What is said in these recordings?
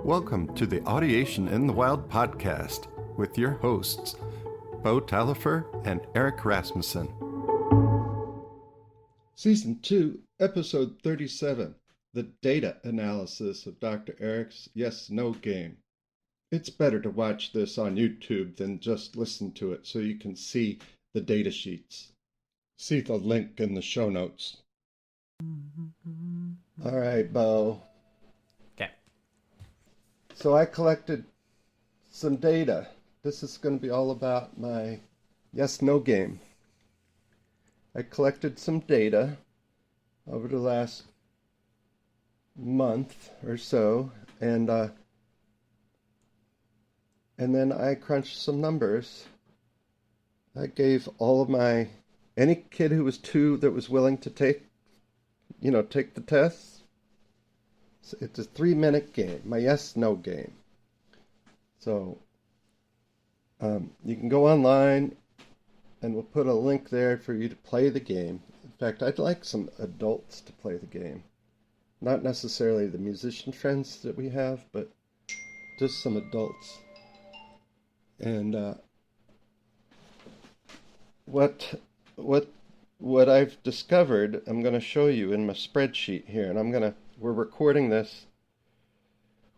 Welcome to the Audiation in the Wild podcast with your hosts, Beau Taillefer and Eric Rasmussen. Season 2, Episode 37, the data analysis of Dr. Eric's yes-no game. It's better to watch this on YouTube than just listen to it so you can see the data sheets. See the link in the show notes. All right, Beau. Okay. So I collected some data. This is going to be all about my yes-no game. I collected some data over the last month or so, and then I crunched some numbers. I gave all of any kid who was 2 that was willing to take the test. It's a 3-minute game, my yes-no game. So you can go online, and we'll put a link there for you to play the game. In fact, I'd like some adults to play the game. Not necessarily the musician friends that we have, but just some adults. And what I've discovered, I'm going to show you in my spreadsheet here, and we're recording this.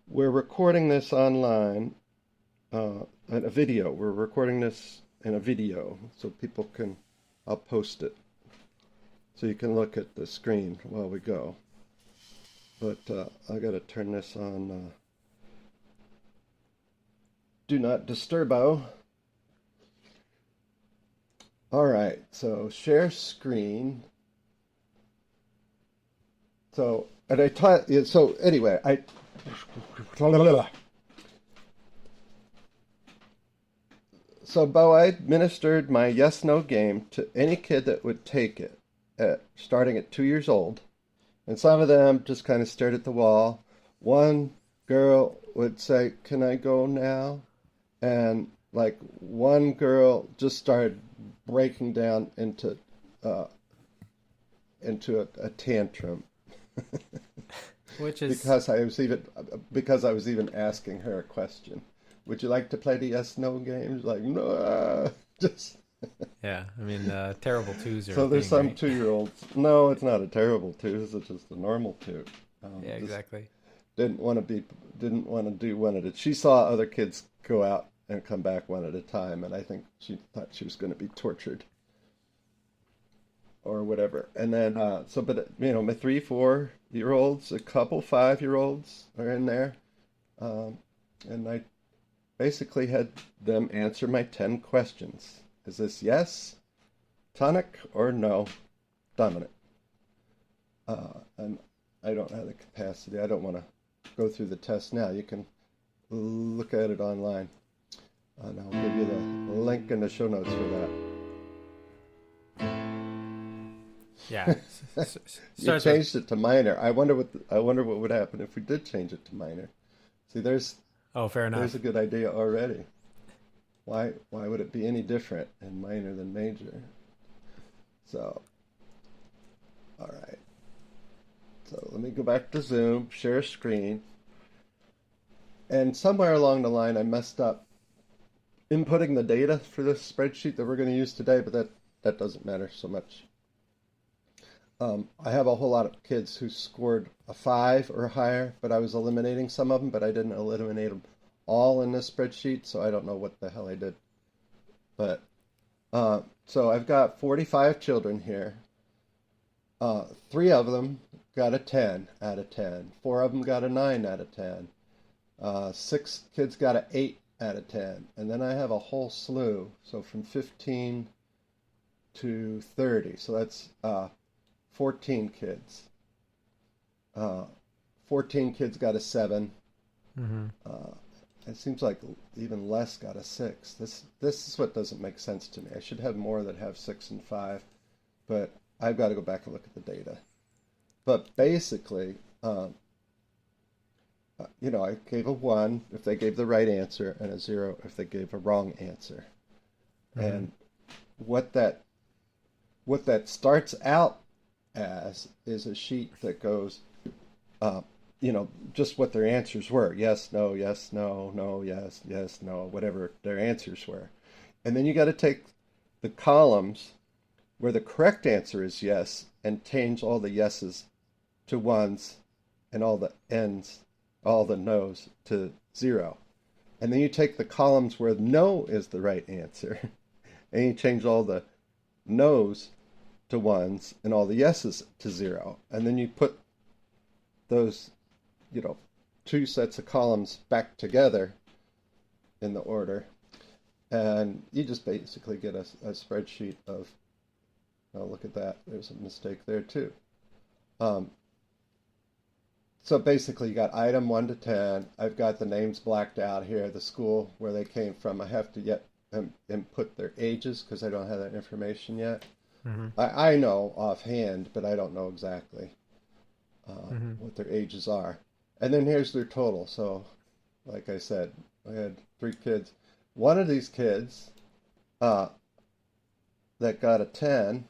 We're recording this online in a video. We're recording this in a video, so I'll post it, so you can look at the screen while we go. But I got to turn this on. Do not disturb. All right, so share screen. So, and I taught, so anyway, So, Beau, I administered my yes-no game to any kid that would take it, starting at 2 years old. And some of them just kind of stared at the wall. One girl would say, "Can I go now?" And like one girl just started breaking down into a tantrum. Which is because I was even asking her a question. Would you like to play the yes/no games? Like, no, just. Yeah, I mean, terrible twos are. So there's some right? 2-year-olds. No, it's not a terrible two. It's just a normal two. Yeah, exactly. Didn't want to do one at a. She saw other kids go out and come back one at a time, and I think she thought she was going to be tortured or whatever. And then, my 3-4-year-olds, a couple 5-year-olds are in there, and I basically had them answer my 10 questions. Is this yes, tonic, or no, dominant? And I don't have the capacity. I don't want to go through the test now. You can look at it online. And I'll give you the link in the show notes for that. Yeah. You changed it to minor. I wonder what would happen if we did change it to minor. See, fair enough. There's a good idea already. Why would it be any different in minor than major? So, all right. So let me go back to Zoom, share screen. And somewhere along the line, I messed up inputting the data for this spreadsheet that we're going to use today, but that doesn't matter so much. I have a whole lot of kids who scored a 5 or higher, but I was eliminating some of them, but I didn't eliminate them all in this spreadsheet, so I don't know what the hell I did. But so I've got 45 children here. 3 of them got a 10 out of 10. 4 of them got a 9 out of 10. 6 kids got an 8 out of 10. And then I have a whole slew, so from 15 to 30. So that's 14 kids. 14 kids got a 7. Mm-hmm. It seems like even less got a 6. This is what doesn't make sense to me. I should have more that have 6 and 5, but I've got to go back and look at the data. But basically, I gave a 1 if they gave the right answer and a 0 if they gave a wrong answer. Mm-hmm. And what that starts out as is a sheet that goes just what their answers were. Yes, no, yes, no, no, yes, yes, no, whatever their answers were. And then you got to take the columns where the correct answer is yes and change all the yeses to ones and all the all the no's to 0. And then you take the columns where no is the right answer and you change all the no's to ones and all the yeses to 0. And then you put those, 2 sets of columns back together in the order. And you just basically get a spreadsheet of, oh, look at that. There's a mistake there too. So basically you got item 1 to 10. I've got the names blacked out here, the school where they came from. I have to yet input their ages because I don't have that information yet. Mm-hmm. I know offhand, but I don't know exactly what their ages are. And then here's their total. So like I said, I had 3 kids. One of these kids that got a 10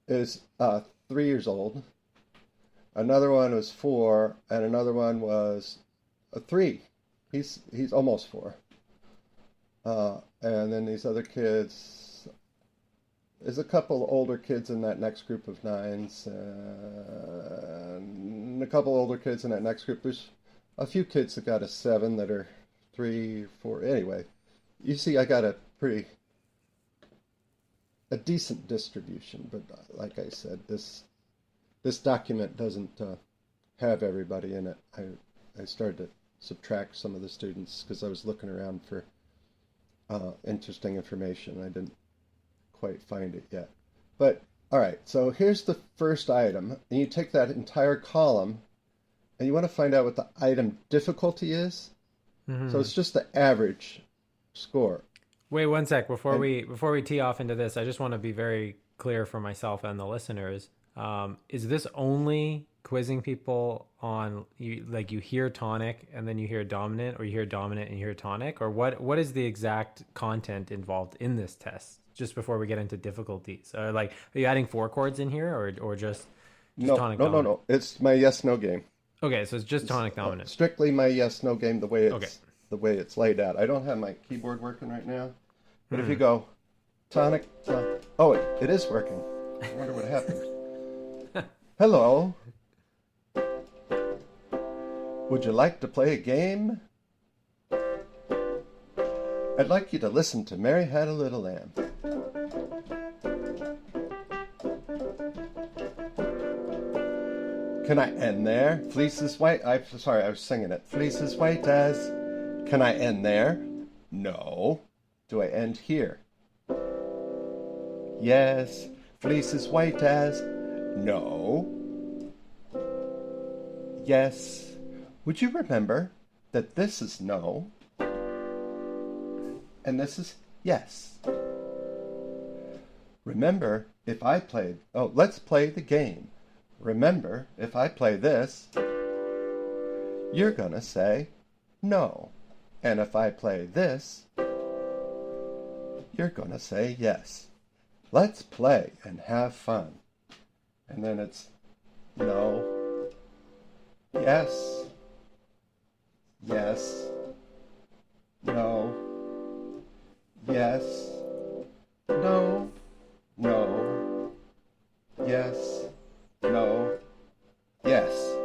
is 3 years old. Another one was 4, and another one was a 3. He's almost 4. And then these other kids, there's a couple older kids in that next group of 9s, and a couple older kids in that next group. There's a few kids that got a 7 that are 3, 4. Anyway, you see, I got a decent distribution, but like I said, this document doesn't have everybody in it. I started to subtract some of the students because I was looking around for interesting information. I didn't quite find it yet. But all right, so here's the first item, and you take that entire column, and you want to find out what the item difficulty is. Mm-hmm. So it's just the average score. Wait 1 sec before we tee off into this. I just want to be very clear for myself and the listeners. Is this only quizzing people on you hear tonic and then you hear dominant, or you hear dominant and you hear tonic, or what is the exact content involved in this test? Just before we get into difficulties, are you adding 4 chords in here, or just no, tonic? No. It's my yes/no game. Okay, so it's just tonic dominant. Strictly my yes/no game. The way it's laid out. I don't have my keyboard working right now, but if you go tonic, oh, it is working. I wonder what happened. Hello. Would you like to play a game? I'd like you to listen to Mary Had a Little Lamb. Can I end there? Fleece is white. I was singing it. Fleece is white as. Can I end there? No. Do I end here? Yes. Fleece is white as. No. Yes. Would you remember that this is no and this is yes? Remember, if I played... Oh, let's play the game. Remember, if I play this, you're gonna say no. And if I play this, you're gonna say yes. Let's play and have fun. And then it's no, yes, yes, no, yes, no, no, yes, no, yes.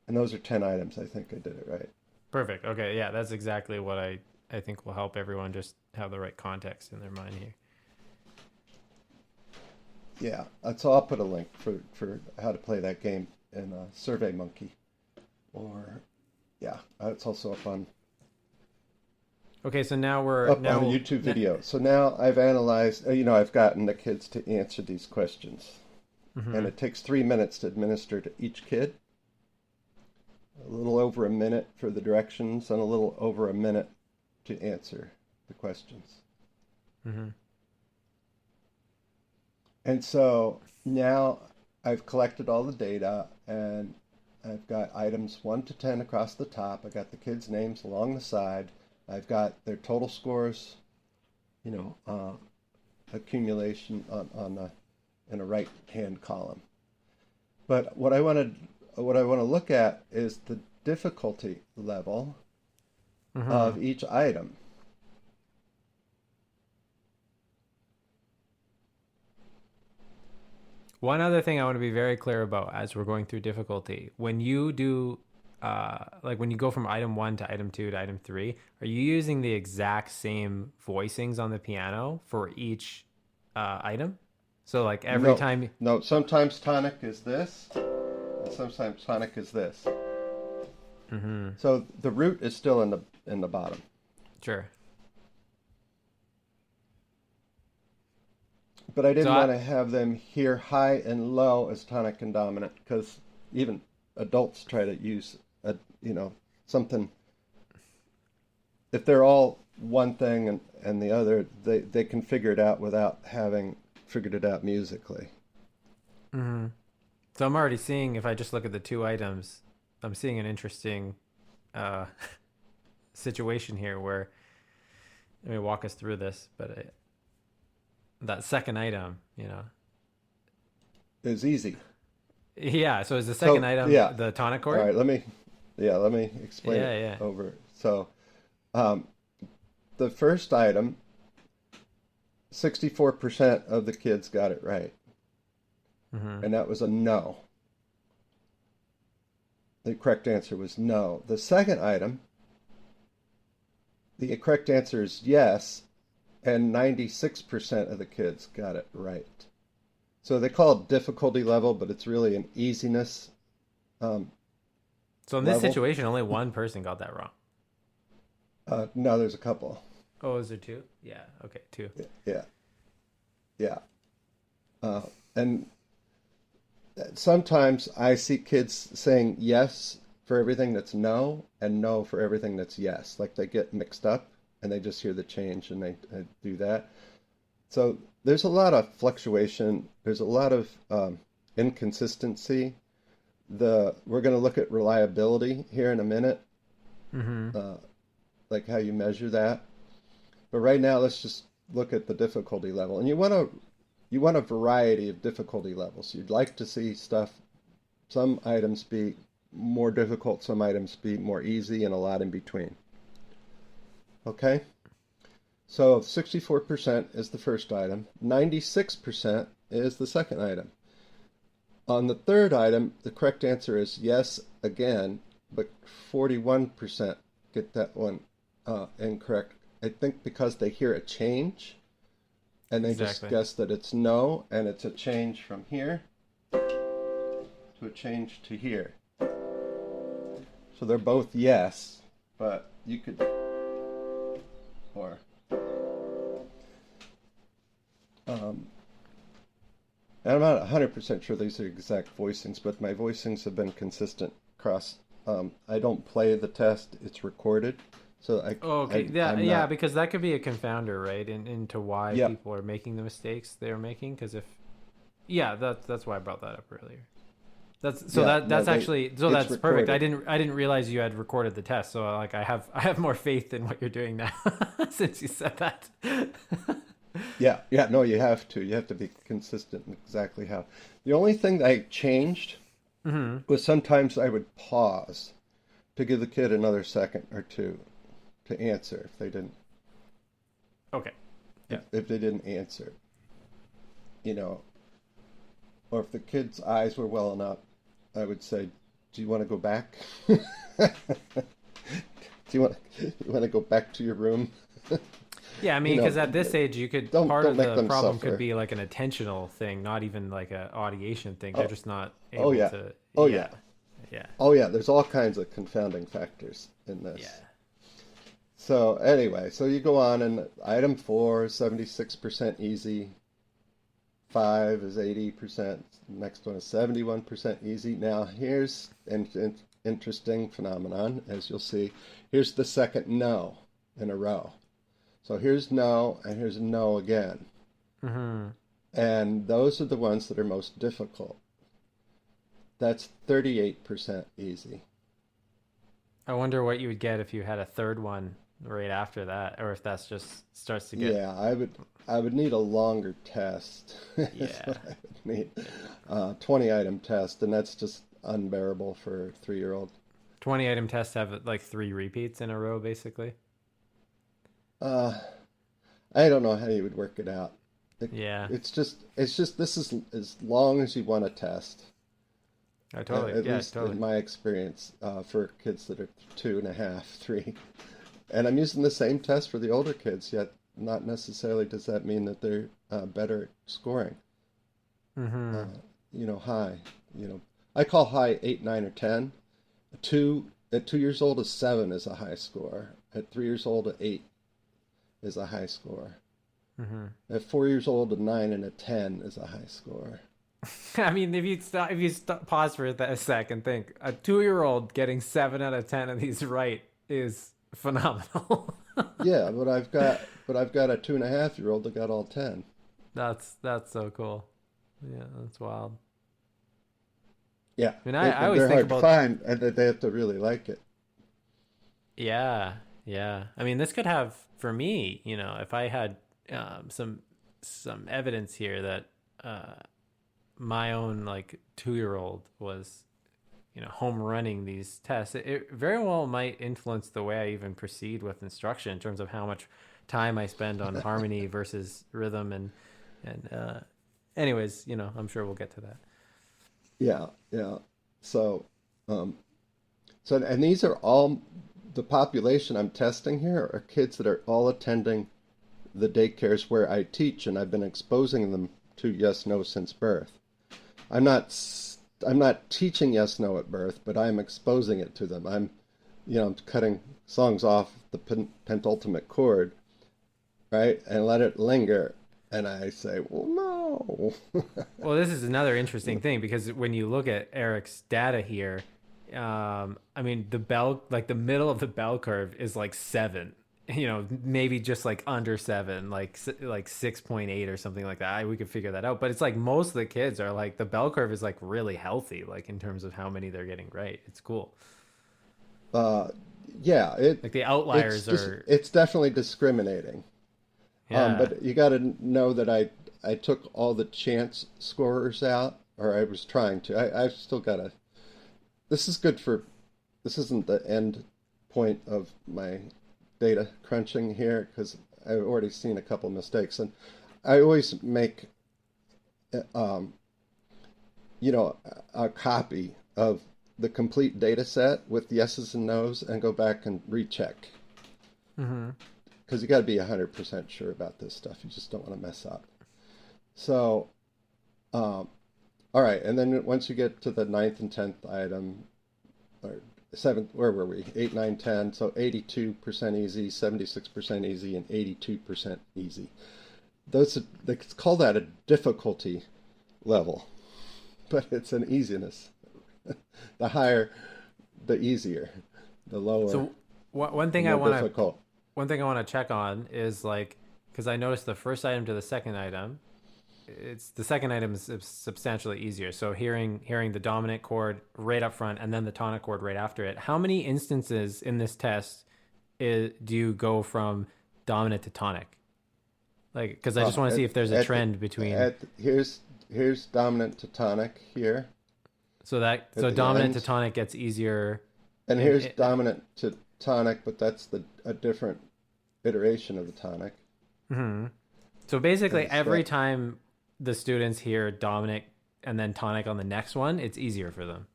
And those are 10 items. I think I did it right. Perfect. Okay, yeah, that's exactly what I think will help everyone just have the right context in their mind here. Yeah, so I'll put a link for how to play that game in SurveyMonkey. Or, yeah, it's also up on... Okay, so now we're... on a YouTube video. So now I've analyzed, I've gotten the kids to answer these questions. Mm-hmm. And it takes 3 minutes to administer to each kid. A little over a minute for the directions, and a little over a minute to answer the questions. Mm-hmm. And so now I've collected all the data, and I've got items 1 to 10 across the top. I've got the kids' names along the side. I've got their total scores, accumulation in a right-hand column. But what I wanted what I want to look at is the difficulty level Mm-hmm. of each item. One other thing I want to be very clear about as we're going through difficulty, when you do, like when you go from item one to item two to item three, are you using the exact same voicings on the piano for each item? So like every No, time, no. Sometimes tonic is this, and sometimes tonic is this. mm-hmm, So the root is still in the bottom. sure. But I So didn't I, want to have them hear high and low as tonic and dominant because even adults try to use something. If they're all one thing and the other, they can figure it out without having figured it out musically. mm-hmm. So I'm already seeing if I just look at the two items, I'm seeing an interesting uh, situation here where let me walk us through this, but that second item, It's easy. yeah. So is the second So item yeah, the tonic all chord? right. Let me explain Yeah, it yeah. over. So um, the first item, 64% of the kids got it right, Mm-hmm. and that was a no. The correct answer was no. The second item, the correct answer is yes, and 96% of the kids got it right. So they call it difficulty level, but it's really an easiness um, So in this level. situation, only one person got that wrong. No, there's a couple. Oh, is there two? Yeah. Okay, two. Yeah, yeah. Uh, and sometimes I see kids saying yes for everything that's no and no for everything that's yes. Like they get mixed up and they just hear the change and they do that. So there's a lot of fluctuation. There's a lot of inconsistency. We're going to look at reliability here in a minute, Mm-hmm. uh, like how you measure that. But right now, let's just look at the difficulty level. And you want a variety of difficulty levels. You'd like to see some items be more difficult, some items be more easy, and a lot in between. Okay? So 64% is the first item, 96% is the second item. On the third item, the correct answer is yes again, but 41% get that one incorrect. I think because they hear a change and they just Exactly. guess that it's no, and it's a change from here to a change to here. So they're both yes, but you could, or um, and I'm not 100% sure these are exact voicings, but my voicings have been consistent across. I don't play the test; it's recorded, so Oh, okay. Yeah, I'm yeah, not. because that could be a confounder, right? Into why Yep, people are making the mistakes they're making. Because if, yeah, that's why I brought that up earlier. That's so yeah, that no, that's actually so it's that's perfect. I recorded. didn't realize you had recorded the test. So like I have more faith in what you're doing now since you said that. Yeah, yeah, no, you have to. You have to be consistent in exactly how. The only thing that I changed Mm-hmm. was sometimes I would pause to give the kid another second or two to answer if they didn't Okay. Yeah. if they didn't answer, you know, or if the kid's eyes were welling up, I would say, "Do you want to go back? Do you want to go back to your room?" Yeah, I You mean, know, because at this age, you could part don't of make the them problem could suffer. be like an attentional thing, not even like a audiation thing. They're Oh, just not oh able yeah, to. oh Yeah, yeah, yeah, oh yeah. There's all kinds of confounding factors in yeah. this. So anyway, so you go on, and item 4 is 76% easy. 5 is 80%. Next one is 71% easy. Now here's an interesting phenomenon, as you'll see. Here's the second no in a row. So here's no, and here's no again. Mm-hmm. And those are the ones that are most difficult. That's 38% easy. I wonder what you would get if you had a third one right after that, or if that's just starts to get. Yeah, I would need a longer test. That's Yeah, what I would need. yeah. 20 item test, and that's just unbearable for a 3-year-old. 20 item tests have like 3 repeats in a row, basically. Uh, I don't know how you would work it out. It, Yeah, it's just this is as long as you want to test. I totally, At yeah, least in totally. my experience, for kids that are 2.5, 3. And I'm using the same test for the older kids, yet not necessarily does that mean that they're better at scoring. Mm-hmm. Uh, high. I call high 8, 9, or 10. At 2 years old, a 7 is a high score. At 3 years old, a 8 is a high score. Mm-hmm. At 4 years old, a 9 and a 10 is a high score. I mean, if you pause for a sec and think, a 2-year-old getting 7 out of 10 of these right is phenomenal. Yeah, but I've got a 2.5-year-old that got all 10. That's so cool. Yeah, that's wild. Yeah, I mean, I always they're think hard to about, find, and they have to really like it. yeah, yeah. I mean, this could have for me, if I had some evidence here that uh, my own like 2-year-old was home running these tests, it very well might influence the way I even proceed with instruction in terms of how much time I spend on harmony versus rhythm and anyways, I'm sure we'll get to that. Yeah, yeah. So, um, and these are all the population I'm testing here are kids that are all attending the daycares where I teach, and I've been exposing them to yes, no since birth. I'm not I'm not teaching yes, no at birth, but I'm exposing it to them. I'm cutting songs off the penultimate chord, right, and let it linger, and I say, well, no. Well, this is another interesting thing because when you look at Eric's data here, I mean, like the middle of the bell curve is like 7, maybe just like under 7, like 6.8 or something like that. We could figure that out. But it's like most of the kids are like the bell curve is like really healthy, like in terms of how many they're getting right. It's cool. Uh, yeah, Like the outliers are, it's definitely discriminating. yeah. But you got to know that I took all the chance scorers out, or I was trying to. I've still got to. This is good for. This isn't the end point of my data crunching here because I've already seen a couple mistakes, and I always make, um, a copy of the complete data set with yeses and nos, and go back and recheck Mm-hmm. because you got to be 100% sure about this stuff. You just don't want to mess up. So, um, all right, and then once you get to the ninth and 10th item, or seventh, where were we? 8, 9, 10. So 82% easy, 76% easy, and 82% easy. They call that a difficulty level, but it's an easiness. The higher, the easier. The lower, So one the thing I more want to difficult. one thing I want to check on is like because I noticed the first item to the second item, it's the second item is substantially easier. So hearing the dominant chord right up front and then the tonic chord right after it. How many instances in this test do you go from dominant to tonic? Like because I just want to see if there's a trend between Here's dominant to tonic here at so the dominant to end, tonic gets easier. and And here's dominant to tonic, but that's a different iteration of the tonic. mhm. So And basically it's every that time the students hear dominant and then tonic on the next one, it's easier for them.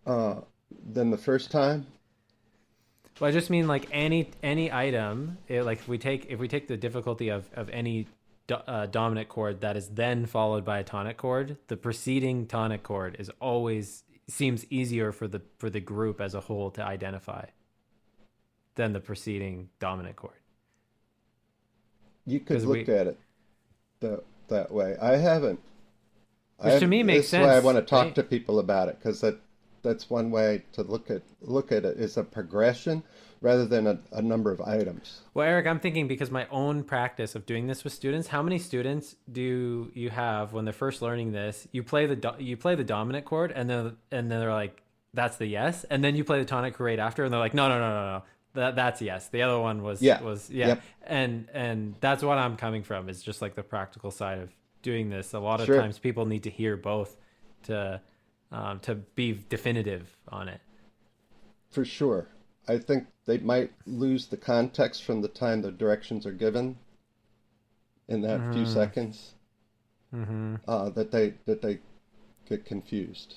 uh, Then the first time. Well, I just mean like any item, like if we take the difficulty of any dominant chord that is then followed by a tonic chord, the preceding tonic chord is always seems easier for the group as a whole to identify than the preceding dominant chord. You could Because look we, at it that way. I haven't. which to me makes This is why I want sense, to talk right? to people about it because that's one way to look at it is a progression rather than a number of items. Well, Eric, I'm thinking because my own practice of doing this with students, how many students do you have when they're first learning this? You play the dominant chord, and then they're like, "That's the yes," and then you play the tonic chord right after, and they're like, "No, no, no, no, no, that's yes." The other one was Yeah. was yeah, Yep. and that's what I'm coming from is just like the practical side of doing this. A lot of Sure. times people need to hear both to to be definitive on it. For sure. I think they might lose the context from the time the directions are given in that few Mm-hmm. seconds, Mm-hmm. that they get confused.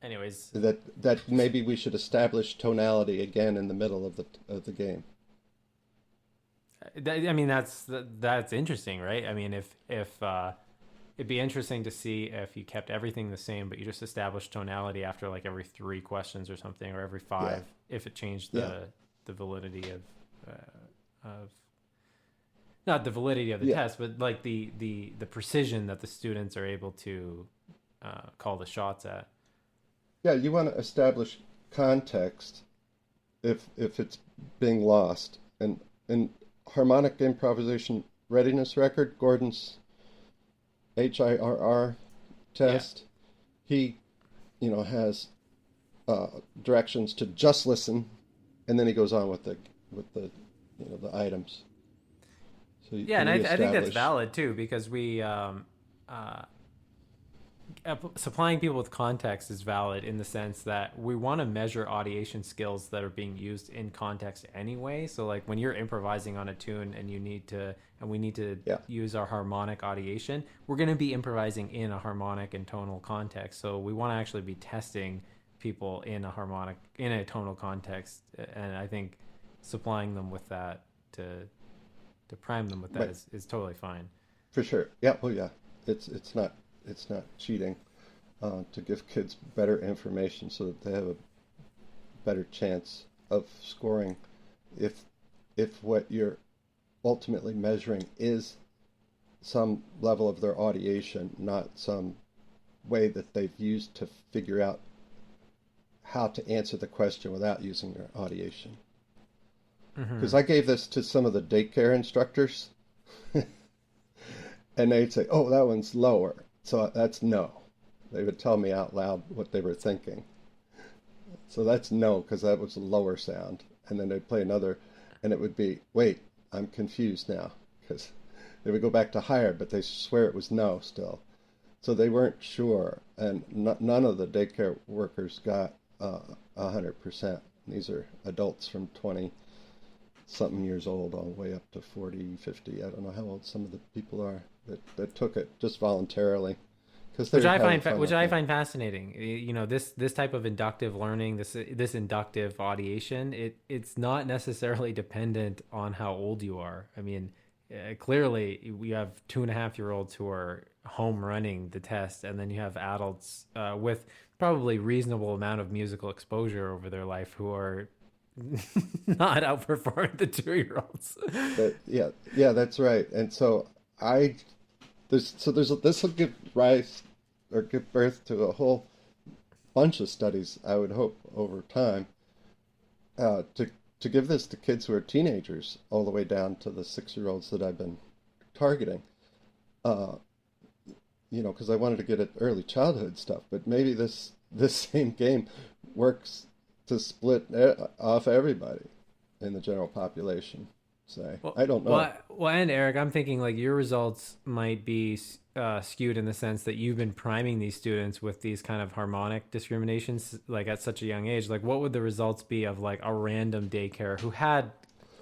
Anyways, That maybe we should establish tonality again in the middle of the game. I mean that's interesting, right? I mean, if it'd be interesting to see if you kept everything the same, but you just established tonality after like every 3 questions or something, or every Yeah, 5, if it changed yeah, the validity of not the validity of the yeah, test, but like the precision that the students are able to call the shots at. yeah. You want to establish context if it's being lost. And in harmonic improvisation readiness record, Gordon's HIRR Yeah. test, he, has directions to just listen, and then he goes on with the the items. So Yeah, and I think that's reestablish. valid too, because uh, supplying people with context is valid in the sense that we want to measure audiation skills that are being used in context anyway. So like when you're improvising on a tune and we need to Yeah, use our harmonic audiation, we're going to be improvising in a harmonic and tonal context. So we want to actually be testing people in a tonal context, and I think supplying them with that to prime them with that right, is totally fine. for sure. Yeah, oh yeah. It's not cheating to give kids better information so that they have a better chance of scoring if what you're ultimately measuring is some level of their audiation, not some way that they've used to figure out how to answer the question without using their audiation. Mm-hmm. Because I gave this to some of the daycare instructors, and they'd say, "Oh, that one's lower," so that's no. They would tell me out loud what they were thinking. So that's no, because that was a lower sound. And then they'd play another, and it would be, wait, I'm confused now. Because they would go back to higher, but they swear it was no still. So they weren't sure. And none of the daycare workers got 100%. These are adults from 20 something years old all the way up to 40, 50. I don't know how old some of the people are that took it just voluntarily because they which were I having find fun which with I it. find fascinating. This type of inductive learning, this inductive audiation, it's not necessarily dependent on how old you are. I mean, clearly we have 2.5-year-olds who are home running the test, and then you have adults with probably reasonable amount of musical exposure over their life who are not outperforming the 2-year-olds. But yeah, yeah, that's right. And so I there's this will give rise or give birth to a whole bunch of studies, I would hope, over time, to give this to kids who are teenagers all the way down to the 6-year-olds that I've been targeting. Uh, because I wanted to get at early childhood stuff, but maybe this same game works to split off everybody in the general population. Say, Well, I don't know. and Eric, I'm thinking like your results might be skewed in the sense that you've been priming these students with these kind of harmonic discriminations, like at such a young age. Like, what would the results be of like a random daycare who had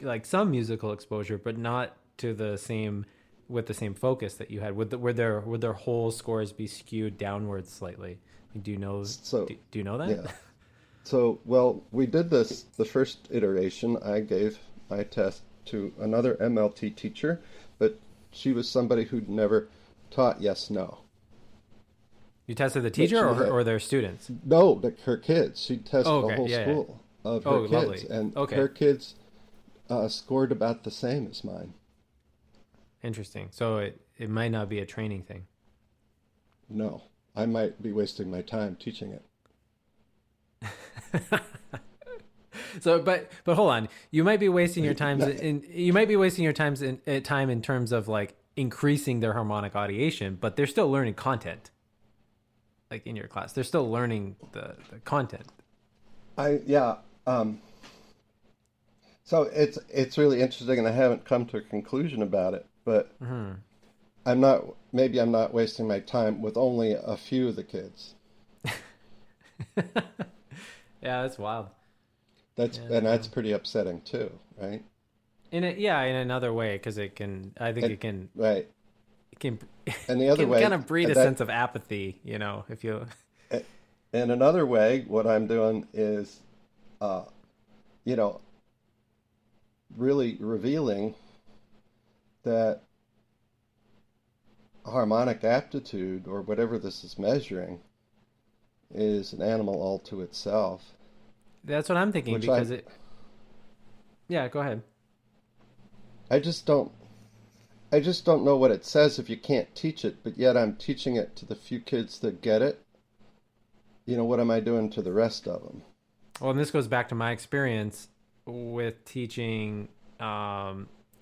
like some musical exposure, but not to the same with the same focus that you had? Would their whole scores be skewed downwards slightly? Do you know? So, Do you know that? yeah. So, well, we did this the first iteration. I gave my test to another MLT teacher, but she was somebody who'd never taught yes, no. You tested the But teacher she had or their students? no, like her kids. She Oh, tested a okay, whole yeah, yeah. school of Oh, her kids, lovely. and Okay, her kids scored about the same as mine. interesting. So it might not be a training thing. No, I might be wasting my time teaching it. So, but hold on. You might be wasting your No, times in you might be wasting your times in time in terms of like increasing their harmonic audiation, but they're still learning content. Like in your class, they're still learning the content. yeah. So it's really interesting, and I haven't come to a conclusion about it, but Hmm. I'm not, maybe I'm not wasting my time with only a few of the kids. Yeah, that's wild. Yeah, And that's that's wild. pretty upsetting too, right? In another way, because it can, I think And it can, right. it can, And the it other can kind way of breed a that sense of apathy, if you, and another way, what I'm doing is, uh, you know, really revealing that harmonic aptitude, or whatever this is measuring, is an animal all to itself, that's what I'm thinking which because yeah, go ahead. I just don't, I just don't know what it says if you can't teach it, but yet I'm teaching it to the few kids that get it. What am I doing to the rest of them? Well, and this goes back to my experience with teaching.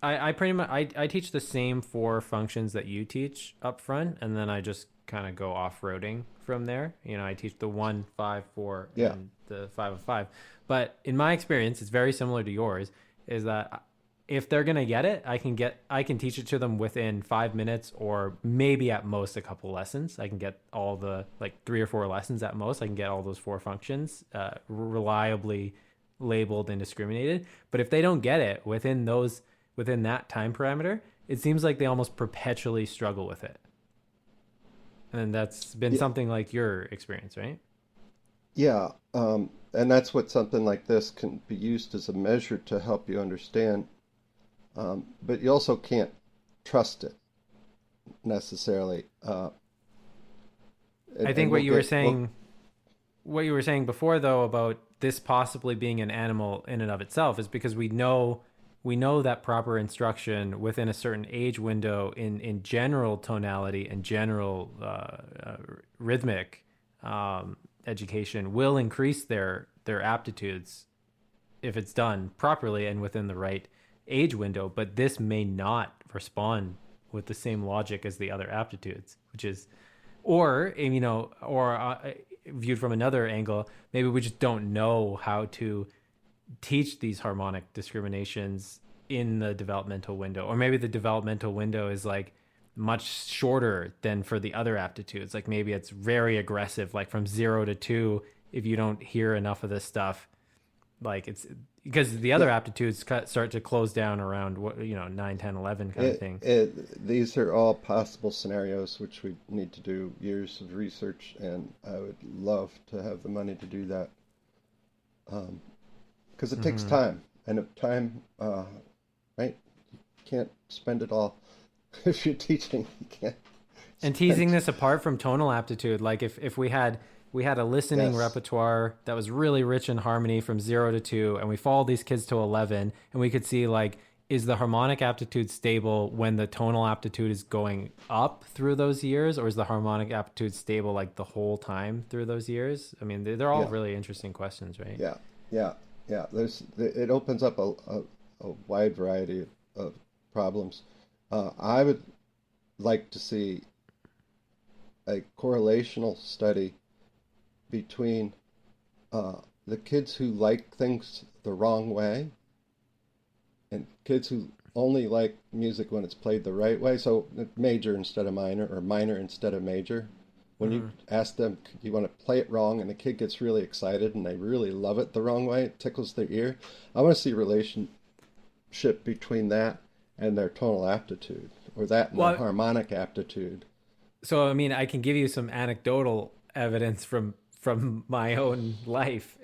I pretty much I teach the same four functions that you teach up front, and then I just kind of go off roading from there. I teach the 1, 5, 4, Yeah, and the 5 of 5. But in my experience, it's very similar to yours. Is that if they're gonna get it, I can teach it to them within 5 minutes, or maybe at most a couple lessons. I can get all the like 3 or 4 lessons at most. I can get all those four functions reliably labeled and discriminated. But if they don't get it within that time parameter, it seems like they almost perpetually struggle with it. And that's been yeah, something like your experience, right? yeah. And that's what something like this can be used as a measure to help you understand. But you also can't trust it necessarily. I And think what you were saying before though about this possibly being an animal in and of itself is because we know that proper instruction within a certain age window in general tonality and general rhythmic education will increase their aptitudes if it's done properly and within the right age window. But this may not respond with the same logic as the other aptitudes, which is, or viewed from another angle, maybe we just don't know how to teach these harmonic discriminations in the developmental window, or maybe the developmental window is like much shorter than for the other aptitudes. Like maybe it's very aggressive, like from 0 to 2. If you don't hear enough of this stuff, like it's because the other yeah, aptitudes start to close down around 9, 10, 11 kind of thing. these are all possible scenarios which we need to do years of research, and I would love to have the money to do that. Because it takes Hmm. time, and if time, right? You can't spend it all. If you're teaching, you can't And teasing spend. this apart from tonal aptitude, like if we had a listening Yes, repertoire that was really rich in harmony from 0 to 2, and we followed these kids to 11, and we could see like, is the harmonic aptitude stable when the tonal aptitude is going up through those years, or is the harmonic aptitude stable like the whole time through those years? I mean, they're all yeah, really interesting questions, right? yeah, yeah, yeah. It opens up a wide variety of problems. I would like to see a correlational study between the kids who like things the wrong way and kids who only like music when it's played the right way. So major instead of minor, or minor instead of major. When you Mm-hmm. ask them, you want to play it wrong, and the kid gets really excited and they really love it the wrong way, it tickles their ear. I want to see a relationship between that and their tonal aptitude, or that and their Well, harmonic aptitude. so I mean, I can give you some anecdotal evidence from my own life.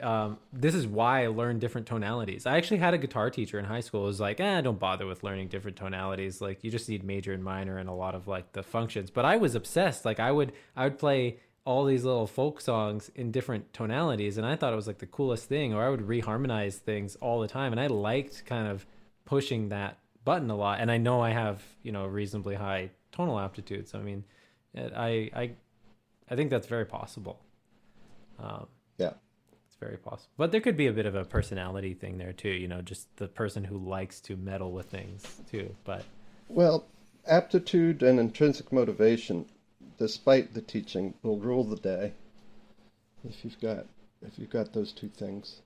This is why I learned different tonalities. I actually had a guitar teacher in high school who was like, don't bother with learning different tonalities. Like you just need major and minor and a lot of like the functions. But I was obsessed. Like I would play all these little folk songs in different tonalities, and I thought it was like the coolest thing. Or I would reharmonize things all the time, and I liked kind of pushing that button a lot. And I know I have reasonably high tonal aptitude. So I mean, I think that's very possible. Um, Yeah. it's very possible, but there could be a bit of a personality thing there too. Just the person who likes to meddle with things too. But Well, aptitude and intrinsic motivation, despite the teaching, will rule the day if you've got those two things.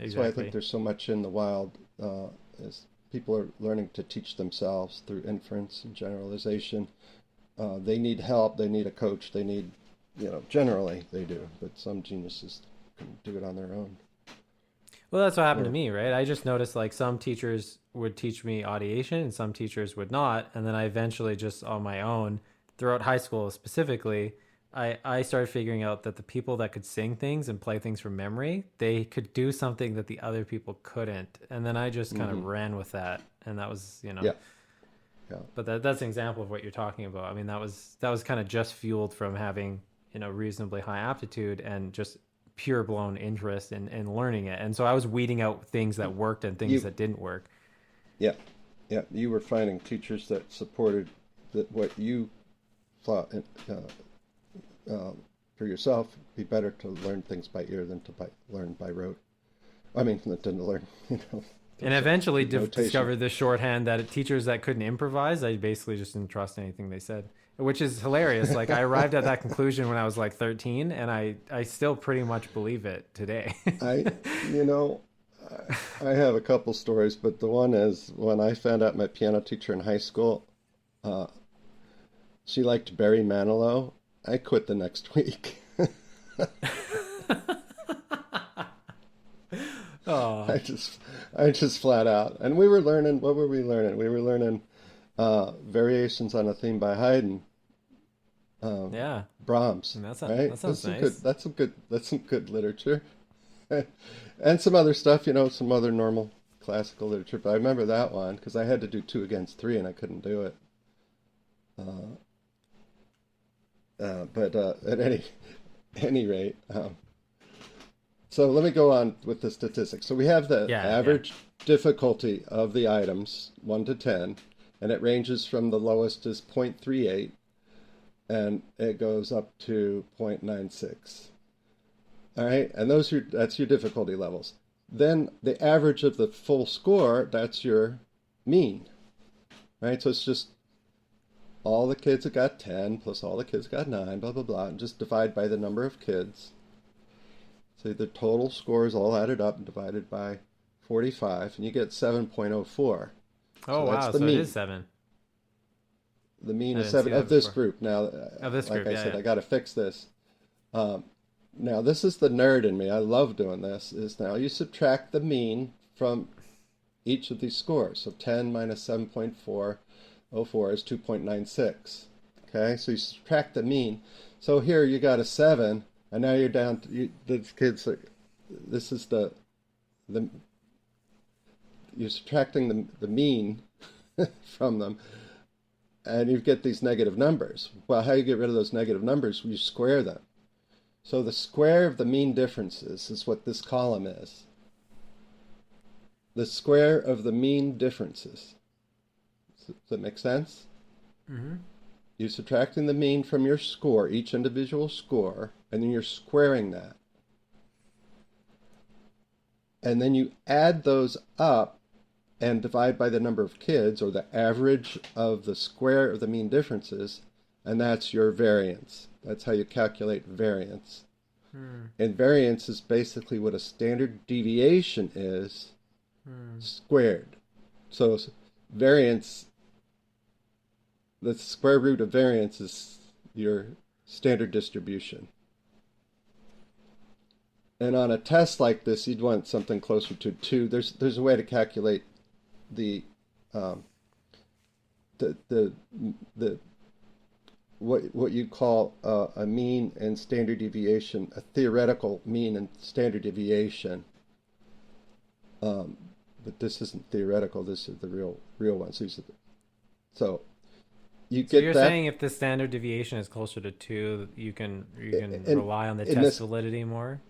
That's why I think exactly. there's so much in the wild, as people are learning to teach themselves through inference and generalization. They need help. They need a coach. They need generally they do, but some geniuses can do it on their own. Well, that's what happened to Or, me, right? I just noticed like some teachers would teach me audiation and some teachers would not. And then I eventually just on my own, throughout high school specifically, I started figuring out that the people that could sing things and play things from memory, they could do something that the other people couldn't. And then I just kind mm-hmm. of ran with that. And that was, Yeah, yeah, but that's an example of what you're talking about. I mean, that was kind of just fueled from having, reasonably high aptitude and just pure blown interest in learning it. And so I was weeding out things that worked and things you, that didn't work. yeah, yeah. You were finding teachers that supported what you thought for yourself be better to learn things by ear than to learn by rote. I mean, than to learn, And eventually notation. discovered the shorthand that teachers that couldn't improvise, I basically just didn't trust anything they said, which is hilarious. Like I arrived at that conclusion when I was like 13 and I still pretty much believe it today. I, you know, I have a couple stories, but the one is when I found out my piano teacher in high school, she liked Barry Manilow. I quit the next week. Oh, I just flat out. And we were learning, what were we learning? We were learning variations on a theme by Haydn, yeah. Brahms, And right? that sounds nice. That's some good literature. And some other stuff, some other normal classical literature. But I remember that one because I had to do 2 against 3 and I couldn't do it. But at any rate, so let me go on with the statistics. So we have the average difficulty of the items, 1 to 10, and it ranges from the lowest is 0.38, and it goes up to 0.96. All right, and that's your difficulty levels. Then the average of the full score, that's your mean, right? So it's just all the kids that got 10 plus all the kids got 9, blah, blah, blah, and just divide by the number of kids. So the total scores all added up and divided by 45, and you get 7.04. Oh, so wow. So it is 7. The mean is 7 of this group. Now, Of this like group, I said, yeah. I got to fix this. Now, this is the nerd in me. I love doing this. Is now you subtract the mean from each of these scores. So 10 minus 7.404 is 2.96. Okay, so you subtract the mean. So here you got a 7, and now you're down to the kids. This is the you're subtracting the mean from them, and you get these negative numbers. Well, how you get rid of those negative numbers? You square them. So the square of the mean differences is what this column is. The square of the mean differences. Does that make sense? Mm-hmm. You're subtracting the mean from your score, each individual score, and then you're squaring that. And then you add those up and divide by the number of kids, or the average of the square of the mean differences, and that's your variance. That's how you calculate variance. And variance is basically what a standard deviation is squared. So variance, the square root of variance is your standard distribution. And on a test like this, you'd want something closer to 2. There's a way to calculate the what you call a mean and standard deviation, a theoretical mean and standard deviation. But this isn't theoretical. This is the real one. So you So get you're that. saying if the standard deviation is closer to 2, you can rely on the test validity more?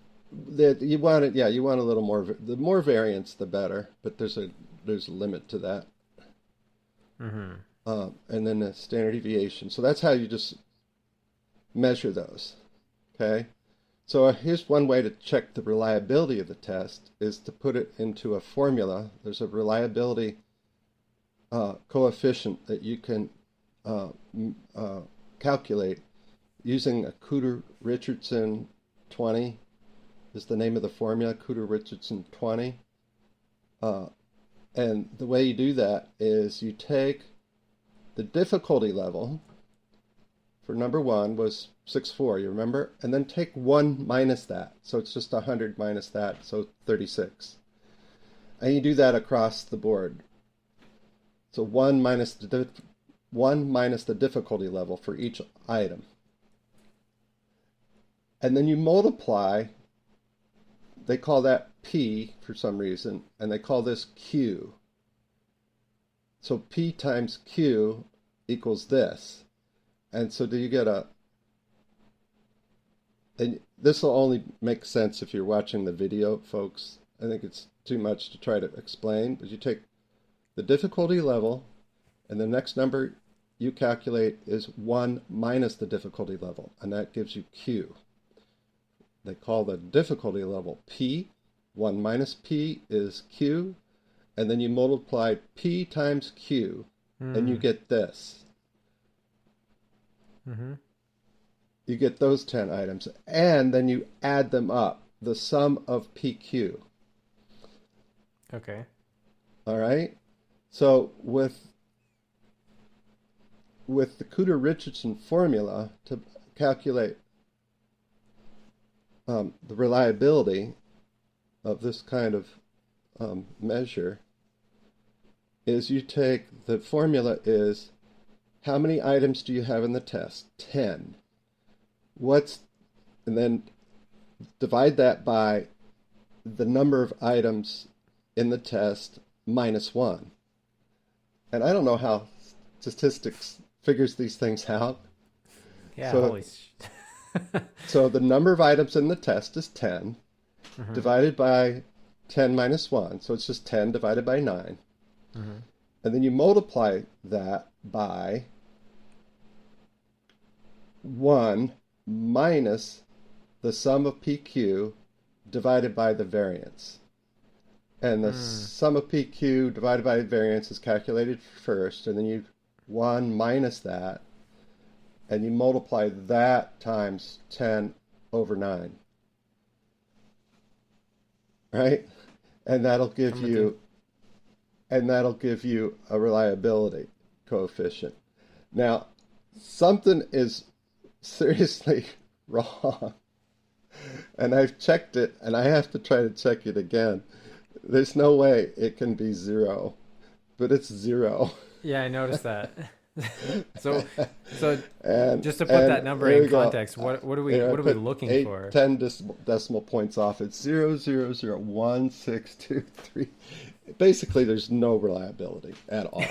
That you want it, yeah. You want a little more. The more variance, the better. But there's a limit to that. Mm-hmm. And then the standard deviation. So that's how you just measure those. Okay. So here's one way to check the reliability of the test is to put it into a formula. There's a reliability coefficient that you can calculate using a Cooter-Richardson 20 is the name of the formula, Cooter-Richardson 20. And the way you do that is you take the difficulty level for number 1 was 64, you remember? And then take 1 minus that. So it's just 100 minus that, so 36. And you do that across the board. So 1 minus the difficulty level for each item. And then you multiply, they call that P for some reason, and they call this Q. So P times Q equals this. And so do you get and this will only make sense if you're watching the video, folks. I think it's too much to try to explain, but you take the difficulty level, and the next number you calculate is 1 minus the difficulty level, and that gives you Q. They call the difficulty level P. 1 minus P is Q, and then you multiply P times Q, and you get this. Mm-hmm. You get those 10 items, and then you add them up, the sum of PQ. Okay. All right? So with the Cooter-Richardson formula to calculate the reliability of this kind of measure is you take, the formula is, how many items do you have in the test? 10. And then divide that by the number of items in the test minus 1. And I don't know how statistics figures these things out. Yeah, so, so the number of items in the test is 10, divided by 10 minus 1. So it's just 10 divided by 9. And then you multiply that by 1 minus the sum of PQ divided by the variance. And the sum of PQ divided by the variance is calculated first, and then you 1 minus that, and you multiply that times 10 over 9. Right? And that'll give you a reliability coefficient. Now, something is seriously wrong. And I've checked it, and I have to try to check it again. There's no way it can be 0, but it's 0. Yeah, I noticed that. so and, just to put that number in context, what are we looking for? 10 decimal points off. It's 0.001623. Basically, there's no reliability at all.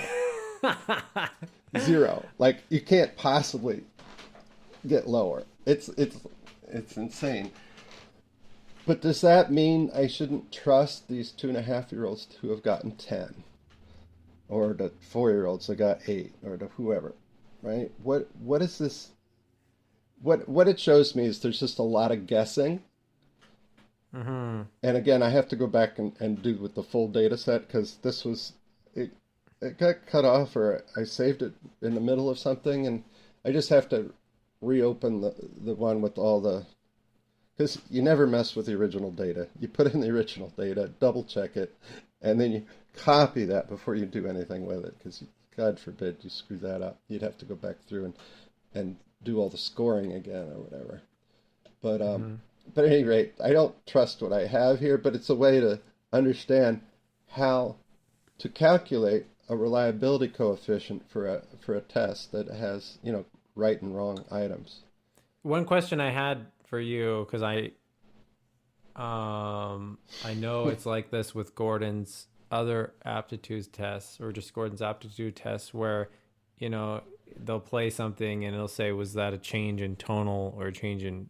0. Like, you can't possibly get lower. It's insane. But does that mean I shouldn't trust these 2.5-year-olds who have gotten 10? Or the 4-year-olds that got 8, or the whoever, right? What is this? What it shows me is there's just a lot of guessing. Mm-hmm. And again, I have to go back and do with the full data set, because this was, it got cut off, or I saved it in the middle of something, and I just have to reopen the one with all the, because you never mess with the original data. You put in the original data, double check it, and then you copy that before you do anything with it, because God forbid you screw that up. You'd have to go back through and do all the scoring again or whatever. But But at any rate, I don't trust what I have here, but it's a way to understand how to calculate a reliability coefficient for a test that has, right and wrong items. One question I had for you, because I know it's like this with Gordon's other aptitude tests, or just Gordon's aptitude tests, where, they'll play something and it'll say, was that a change in tonal or a change in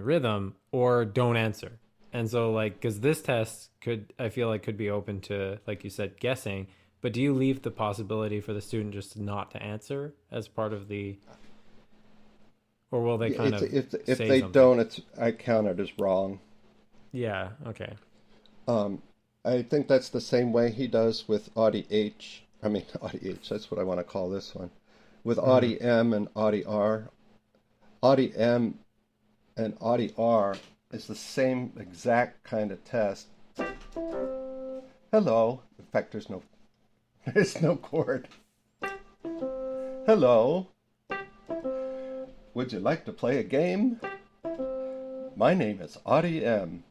rhythm, or don't answer. And so, because this test I feel like could be open to, like you said, guessing, but do you leave the possibility for the student just not to answer as part of the, or will they kind of if say they something? don't, I count it as wrong. Yeah, okay. I think that's the same way he does with Audi H. Audi H, that's what I want to call this one. With Audi M and Audi R. Audi M and Audi R is the same exact kind of test. Hello. In fact, there's no chord. Hello. Would you like to play a game? My name is Audie M.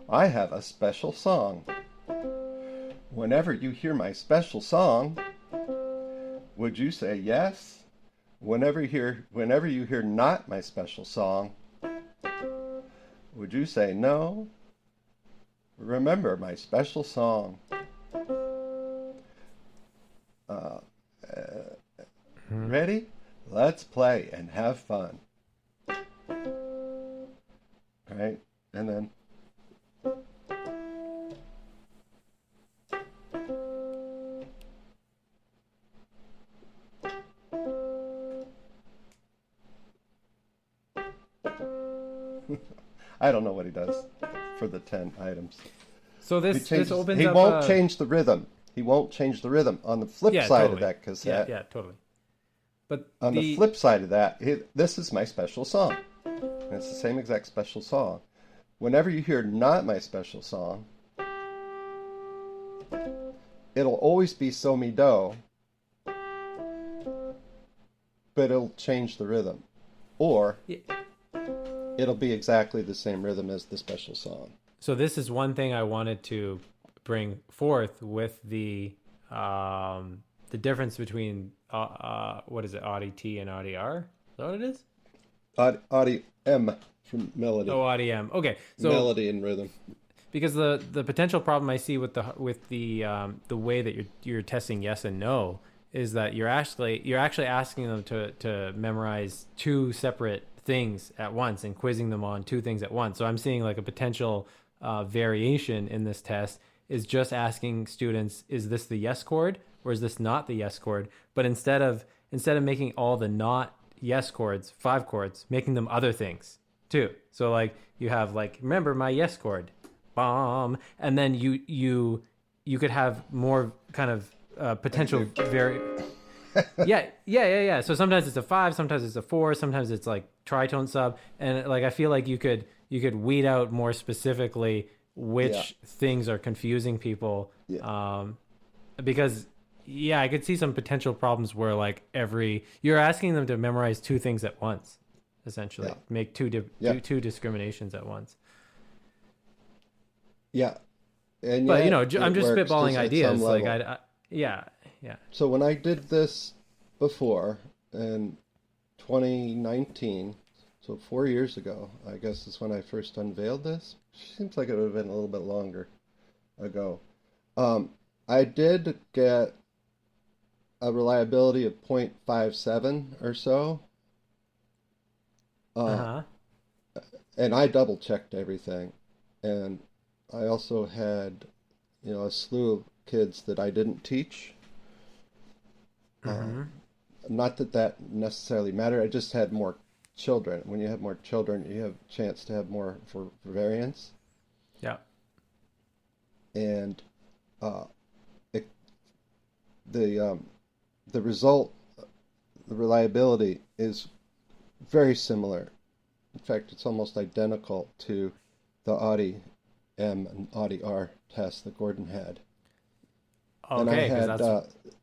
I have a special song. Whenever you hear my special song, would you say yes? Whenever you hear not my special song, would you say no? Remember my special song. Ready? Let's play and have fun. Right? And then I don't know what he does for the 10 items. So this opens he up. won't change the rhythm. He won't change the rhythm. On the flip side totally. of that cassette. Yeah, totally. But on the flip side of that, this is my special song. And it's the same exact special song. Whenever you hear not my special song, it'll always be so mi do, but it'll change the rhythm. Or it'll be exactly the same rhythm as the special song. So this is one thing I wanted to bring forth with the difference between what is it, Audie T and Audie R? Is that what it is? Audie M from melody. Oh, Audie M. Okay, so melody and rhythm. Because the potential problem I see with the way that you're testing yes and no is that you're actually asking them to memorize two separate things at once and quizzing them on two things at once. So I'm seeing like a potential variation in this test is just asking students, is this the yes chord or is this not the yes chord? But instead of making all the not yes chords 5 chords, making them other things too. So like you have like, remember my yes chord, bomb, and then you could have more kind of potential yeah. So sometimes it's a 5, sometimes it's a 4, sometimes it's like tritone sub, and like I feel like you could weed out more specifically which things are confusing people, because I could see some potential problems where like you're asking them to memorize two things at once, essentially make two discriminations at once. Yeah. And but I'm just spitballing ideas. Like yeah. So when I did this before in 2019, so 4 years ago, I guess is when I first unveiled this. Seems like it would have been a little bit longer ago. I did get a reliability of 0.57 or so. And I double checked everything. And I also had, a slew of kids that I didn't teach. Not that necessarily mattered. I just had more children. When you have more children, you have a chance to have more for variance. Yeah. And the result, the reliability is very similar. In fact, it's almost identical to the Audie M and Audie R test that Gordon had. Okay,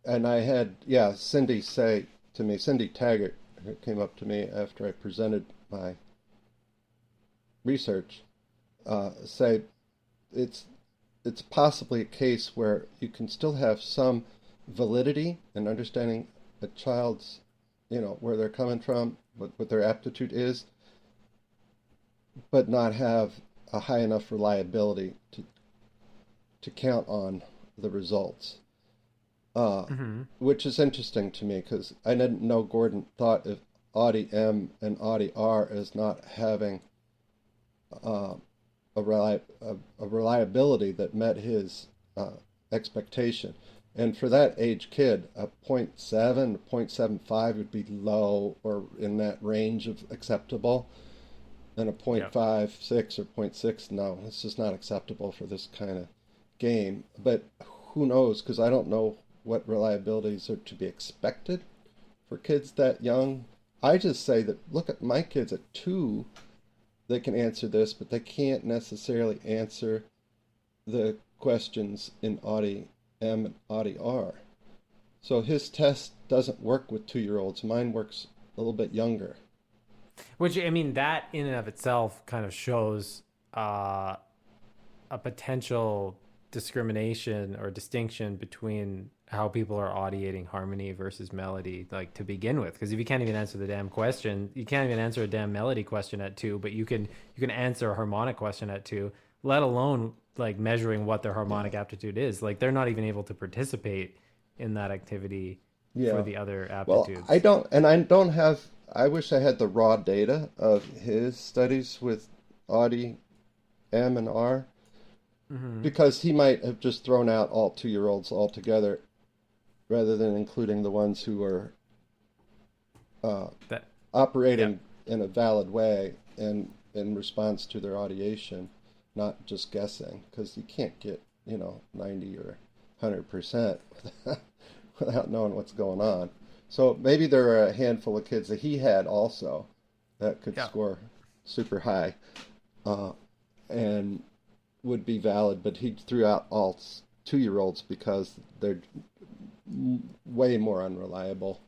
and I had Cindy say to me, Cindy Taggart, who came up to me after I presented my research, say it's possibly a case where you can still have some validity in understanding a child's, where they're coming from, what their aptitude is, but not have a high enough reliability to count on the results. Which is interesting to me because I didn't know Gordon thought of Audie M and Audie R as not having a reliability that met his expectation. And for that age kid, a 0.7, 0.75 would be low or in that range of acceptable. And a 0.56 or 0.6, no, this is not acceptable for this kind of game. But who knows, because I don't know what reliabilities are to be expected for kids that young. I just say that, look at my kids at 2, they can answer this, but they can't necessarily answer the questions in Audie M and Audie R. So his test doesn't work with 2-year-olds. Mine works little bit younger. Which, I mean, that in and of itself kind of shows a potential discrimination or distinction between how people are audiating harmony versus melody, like to begin with. Because if you can't even answer the damn question, you can't even answer a damn melody question at 2, but you can answer a harmonic question at 2, let alone like measuring what their harmonic aptitude is. Like they're not even able to participate in that activity for Yeah. the other Well, aptitudes. I don't have, I wish I had the raw data of his studies with Audi M and R, because he might have just thrown out all 2-year-olds altogether rather than including the ones who are That operating in a valid way and in response to their audiation, not just guessing, because you can't get, 90 or 100% without knowing what's going on. So maybe there are a handful of kids that he had also that could score super high and would be valid, but he threw out all 2-year-olds because they're way more unreliable.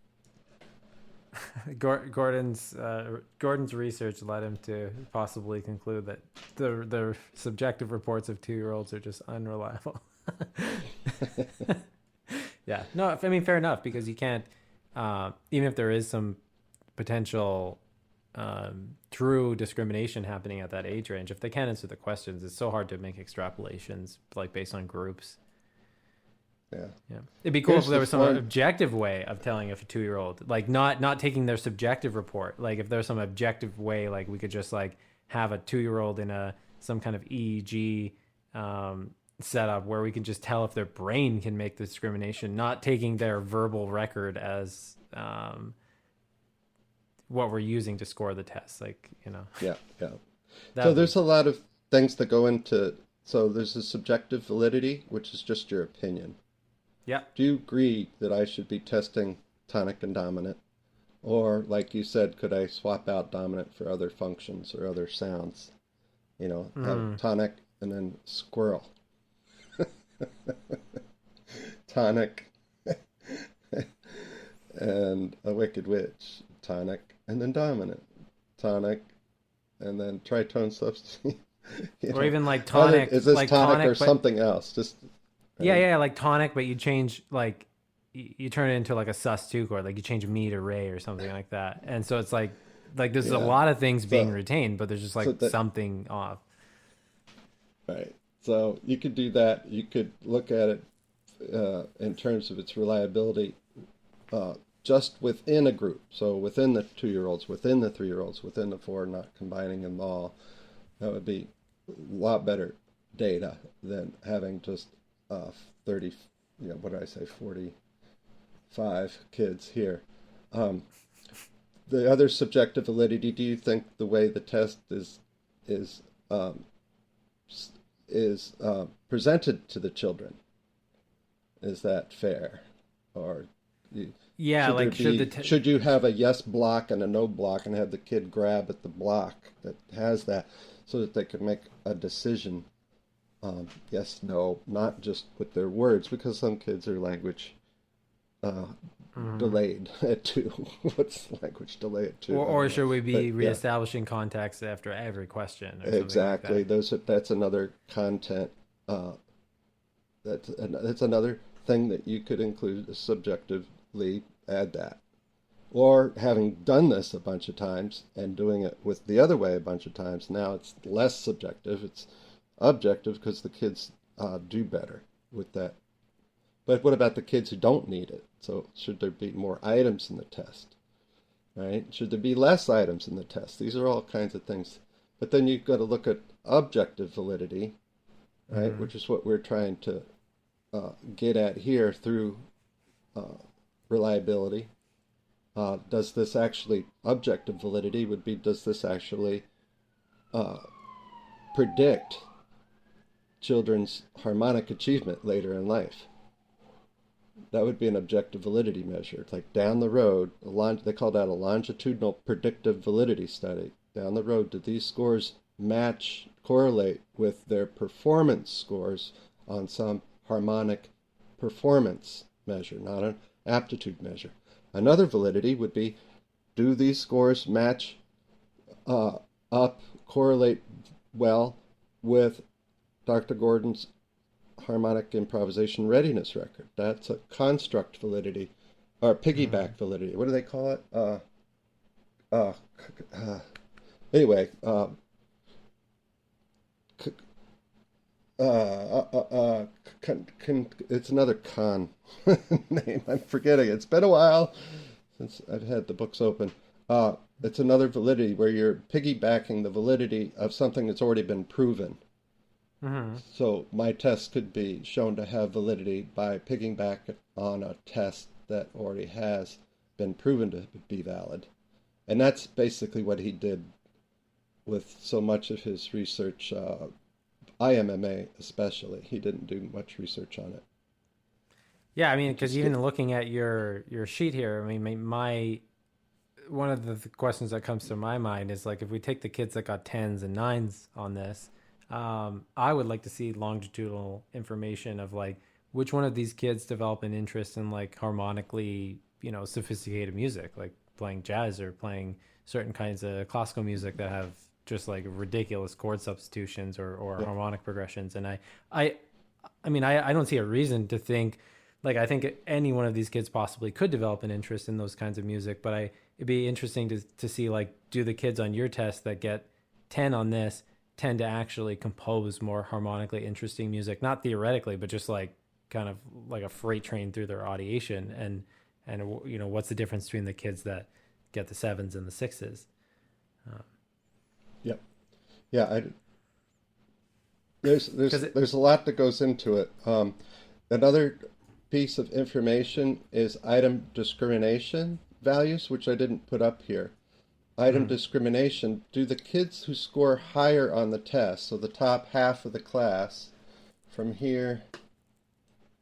Gordon's research led him to possibly conclude that the subjective reports of 2-year-olds are just unreliable. Yeah, no, I mean fair enough, because you can't even if there is some potential true discrimination happening at that age range, if they can't answer the questions, it's so hard to make extrapolations like based on groups. Yeah. It'd be cool if there was some objective way of telling if a 2-year-old, like not taking their subjective report. Like if there's some objective way, like we could just like have a 2-year-old in some kind of EEG setup where we can just tell if their brain can make the discrimination, not taking their verbal record as what we're using to score the test. Like, Yeah. So there's a lot of things that go into, so there's a subjective validity, which is just your opinion. Yeah. Do you agree that I should be testing tonic and dominant? Or, like you said, could I swap out dominant for other functions or other sounds? Have tonic and then squirrel. Tonic and a wicked witch. Tonic and then dominant. Tonic and then tritone substitute. Or even like tonic. Is this like tonic or something else? Just Yeah, like tonic, but you change like you turn it into like a sus2 chord, like you change me to Ray or something like that. And so it's like there's a lot of things being retained, but there's just like something off. Right. So you could do that. You could look at it in terms of its reliability just within a group. So within the 2-year-olds, within the 3-year-olds, within the 4, not combining them all. That would be a lot better data than having just 30, what did I say, 45 kids here. The other subjective validity, do you think the way the test is presented to the children, is that fair? Or should you have a yes block and a no block and have the kid grab at the block that has that so that they can make a decision? Yes, no, not just with their words, because some kids are language delayed at 2. What's language delay at 2? Or should we be reestablishing context after every question? Or exactly. Like that? That's another content. That's another thing that you could include subjectively. Add that. Or having done this a bunch of times and doing it with the other way a bunch of times, now it's less subjective. It's objective because the kids do better with that. But what about the kids who don't need it? So should there be more items in the test? Right? Should there be less items in the test? These are all kinds of things. But then you've got to look at objective validity, right? Which is what we're trying to get at here through reliability. Does this actually, objective validity would be, does this actually predict children's harmonic achievement later in life? That would be an objective validity measure. Like down the road, they call that a longitudinal predictive validity study. Down the road, do these scores correlate with their performance scores on some harmonic performance measure, not an aptitude measure? Another validity would be, do these scores match uh, up, correlate well with Dr. Gordon's harmonic improvisation readiness record? That's a construct validity or piggyback validity. What do they call it? Uh, anyway, it's another con name. I'm forgetting. It's been a while since I've had the books open. It's another validity where you're piggybacking the validity of something that's already been proven. Mm-hmm. So my test could be shown to have validity by piggyback on a test that already has been proven to be valid. And that's basically what he did with so much of his research, IMMA especially. He didn't do much research on it. Yeah, I mean, because even looking at your sheet here, I mean, one of the questions that comes to my mind is like, if we take the kids that got 10s and 9s on this, I would like to see longitudinal information of like which one of these kids develop an interest in like harmonically, sophisticated music, like playing jazz or playing certain kinds of classical music that have just like ridiculous chord substitutions or Yeah. harmonic progressions. And I mean, I don't see a reason to think like I think any one of these kids possibly could develop an interest in those kinds of music, but it'd be interesting to see like, do the kids on your test that get 10 on this tend to actually compose more harmonically interesting music, not theoretically, but just like kind of like a freight train through their audiation, and what's the difference between the kids that get the 7s and the 6s? Yep. Yeah. There's Because there's a lot that goes into it. Another piece of information is item discrimination values, which I didn't put up here. Item discrimination, do the kids who score higher on the test, so the top half of the class, from here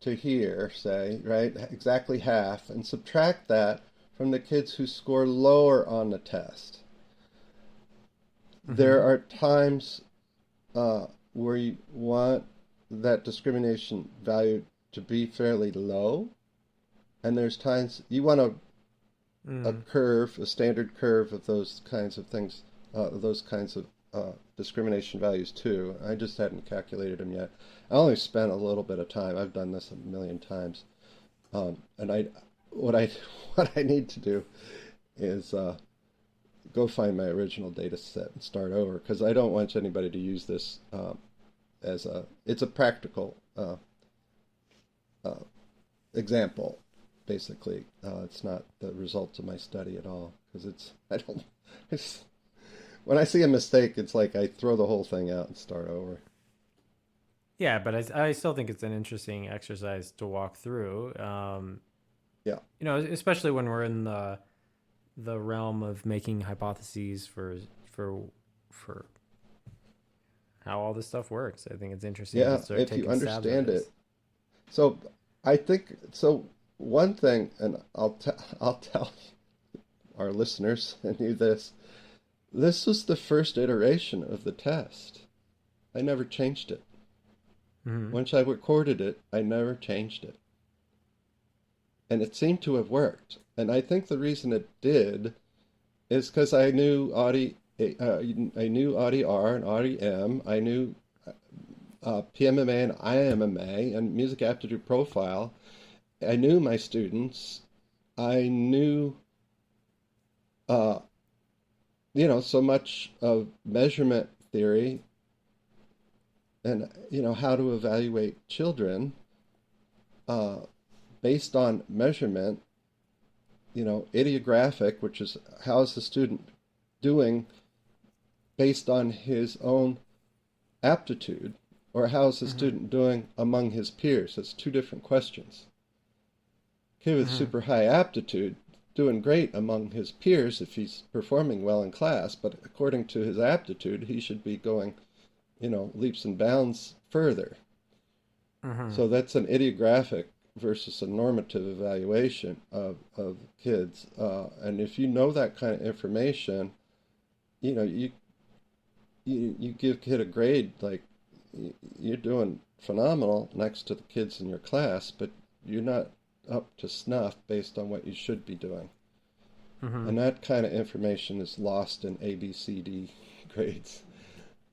to here, say, right, exactly half, and subtract that from the kids who score lower on the test. There are times where you want that discrimination value to be fairly low, and there's times you want a curve, a standard curve of those kinds of things, those kinds of discrimination values too. I just hadn't calculated them yet. I only spent a little bit of time. I've done this a million times, and what I what I need to do is go find my original data set and start over, because I don't want anybody to use this it's a practical example. Basically, it's not the results of my study at all, because when I see a mistake, it's like I throw the whole thing out and start over. Yeah, but I still think it's an interesting exercise to walk through. Yeah. Especially when we're in the realm of making hypotheses for how all this stuff works. I think it's interesting Yeah, to start if you taking stabs at understand this. it. So I think so. One thing, and I'll tell our listeners and you this. This was the first iteration of the test. I never changed it. Once I recorded it, I never changed it. And it seemed to have worked. And I think the reason it did is because I knew Audi R and Audi M. I knew PMMA and IMMA and music aptitude profile. I knew my students. I knew, so much of measurement theory and, how to evaluate children based on measurement, idiographic, which is how is the student doing based on his own aptitude, or how is the student doing among his peers. That's two different questions. Kid with super high aptitude, doing great among his peers if he's performing well in class, but according to his aptitude, he should be going, leaps and bounds further. So that's an idiographic versus a normative evaluation of kids. And if you know that kind of information, you give a kid a grade like you're doing phenomenal next to the kids in your class, but you're not up to snuff based on what you should be doing. Mm-hmm. And that kind of information is lost in A, B, C, D grades.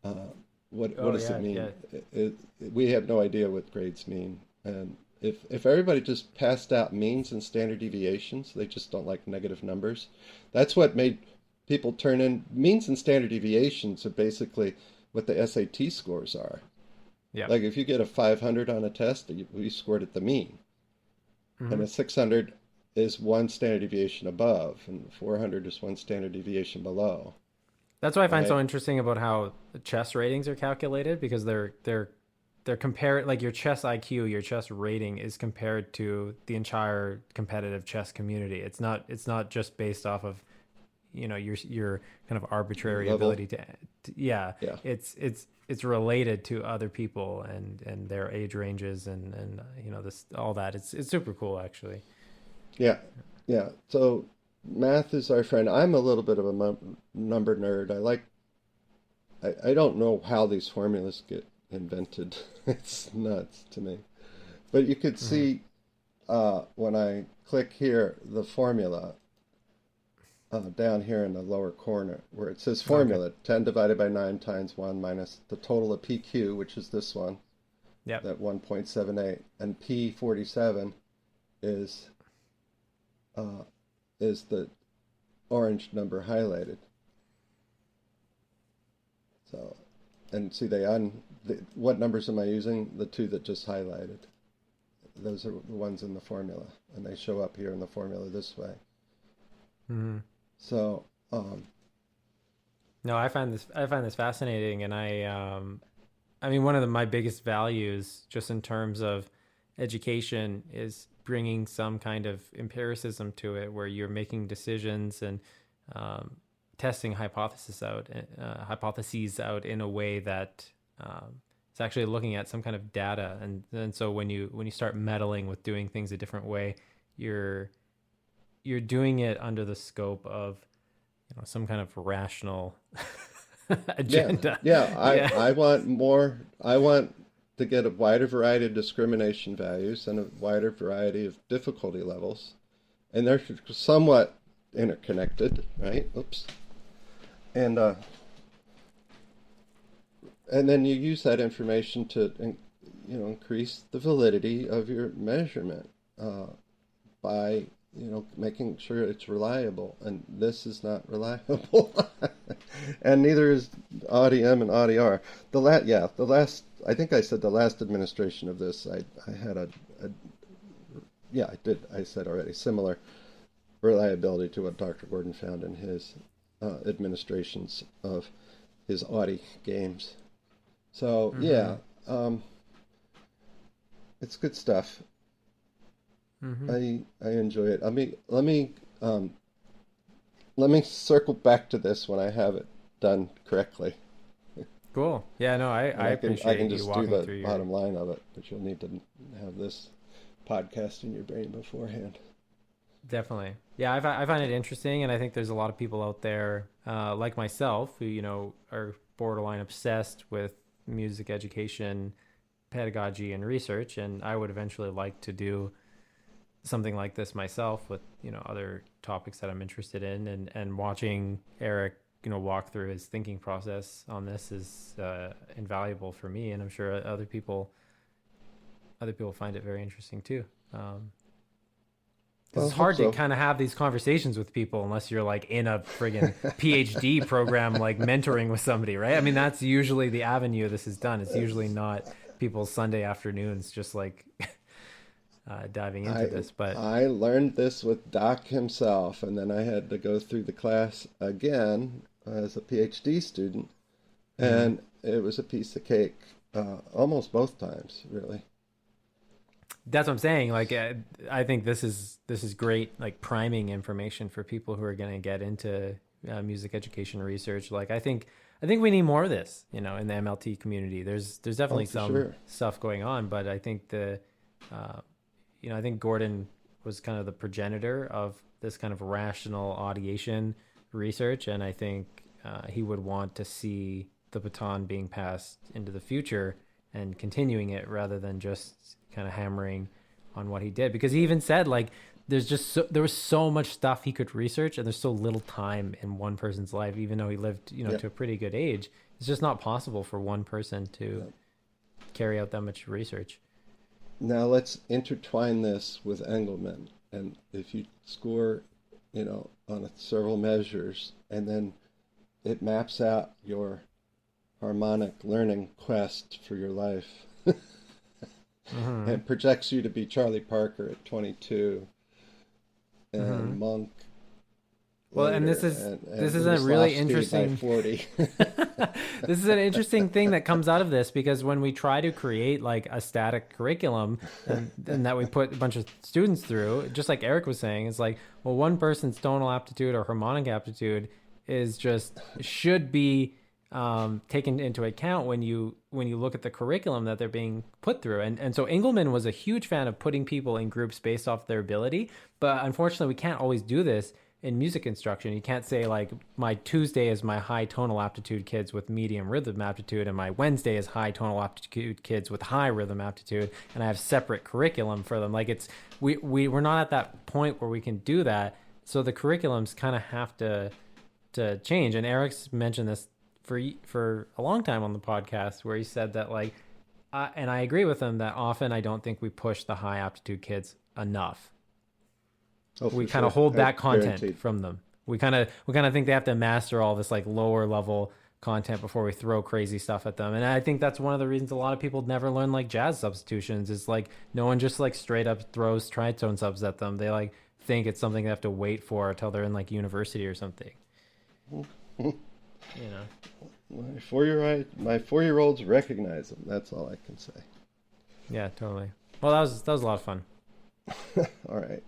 Uh, what Oh does it yeah, yeah. mean? We have no idea what grades mean. And if everybody just passed out means and standard deviations, they just don't like negative numbers. That's what made people turn in means and standard deviations are basically what the SAT scores are. Yeah. Like if you get a 500 on a test, you scored at the mean, and Mm-hmm. a 600 is one standard deviation above, and 400 is one standard deviation below, That's what I find so right? interesting about how chess ratings are calculated, because they're compared, like your chess IQ, your chess rating is compared to the entire competitive chess community. It's not just based off of, your kind of arbitrary Level, ability yeah, yeah, it's related to other people and their age ranges and this all that. It's super cool actually. yeah, yeah. So math is our friend. I'm a little bit of a number nerd. I don't know how these formulas get invented. It's nuts to me. But you could Mm-hmm. see when I click here, the formula down here in the lower corner where it says Okay. formula 10 divided by 9 times 1 minus the total of PQ, which is this one, Yep. that 1.78, and P47 is uh, is the orange number highlighted. So, and see what numbers am I using? The two that just highlighted. Those are the ones in the formula, and they show up here in the formula this way. Mm-hmm. So, No, I find this fascinating, and I mean, one of my biggest values, just in terms of education, is bringing some kind of empiricism to it, where you're making decisions and um, testing hypotheses out in a way that it's actually looking at some kind of data, and so when you start meddling with doing things a different way, you're you're doing it under the scope of some kind of rational yeah, agenda. yeah. Yeah. I want more. I want to get a wider variety of discrimination values and a wider variety of difficulty levels, and they're somewhat interconnected, right? Oops. And and then you use that information to increase the validity of your measurement by making sure it's reliable, and this is not reliable. And neither is AudiM and AudiR. The last, I think I said the last administration of this, I had a yeah, I did, I said already, similar reliability to what Dr. Gordon found in his administrations of his Audi games. So Mm-hmm. yeah, it's good stuff. Mm-hmm. I enjoy it. Um, let me circle back to this when I have it done correctly, Cool. Yeah, no, I and I appreciate can you just do walking the through your. bottom line of it. But you'll need to have this podcast in your brain beforehand. Definitely. Yeah, I find it interesting, and I think there's a lot of people out there, like myself, who are borderline obsessed with music education, pedagogy, and research, and I would eventually like to do something like this myself with other topics that I'm interested in, and watching Eric walk through his thinking process on this is invaluable for me, and I'm sure other people find it very interesting too. Because Well, it's I hope hard to so. kind of have these conversations with people unless you're like in a friggin' PhD program, like mentoring with somebody, right? I mean, that's usually the avenue this is done. It's usually not people's Sunday afternoons just like diving into I this. But I learned this with Doc himself, and then I had to go through the class again as a PhD student, mhm. and it was a piece of cake almost both times, really. That's what I'm saying. Like, I think this is great, like priming information for people who are going to get into music education research. Like, I think we need more of this, in the MLT community. There's Oh, definitely for some sure. stuff going on, but I think uh, I think Gordon was kind of the progenitor of this kind of rational audiation research, and I think he would want to see the baton being passed into the future and continuing it rather than just kind of hammering on what he did, because he even said like there was so much stuff he could research, and there's so little time in one person's life, even though he lived, to a pretty good age. It's just not possible for one person to carry out that much research. Now let's intertwine this with Engelmann, and if you score, on several measures, and then it maps out your harmonic learning quest for your life, and projects you to be Charlie Parker at 22, and Monk. Well, and this is a really interesting 40. This is an interesting thing that comes out of this, because when we try to create like a static curriculum and that we put a bunch of students through, just like Eric was saying, it's like, well, one person's tonal aptitude or harmonic aptitude should be taken into account when you look at the curriculum that they're being put through. And so Engelmann was a huge fan of putting people in groups based off their ability, but unfortunately we can't always do this in music instruction. You can't say like, my Tuesday is my high tonal aptitude kids with medium rhythm aptitude, and my Wednesday is high tonal aptitude kids with high rhythm aptitude, and I have separate curriculum for them. Like, we're not at that point where we can do that. So the curriculums kind of have to change. And Eric's mentioned this for a long time on the podcast, where he said that like, and I agree with him, that often I don't think we push the high aptitude kids enough. We kind of hold that content from them. We kind of think they have to master all this like lower level content before we throw crazy stuff at them. And I think that's one of the reasons a lot of people never learn like jazz substitutions, is like no one just like straight up throws tritone subs at them. They like think it's something they have to wait for until they're in like university or something. My 4-year-olds recognize them. That's all I can say. Yeah, totally. Well, that was a lot of fun. All right.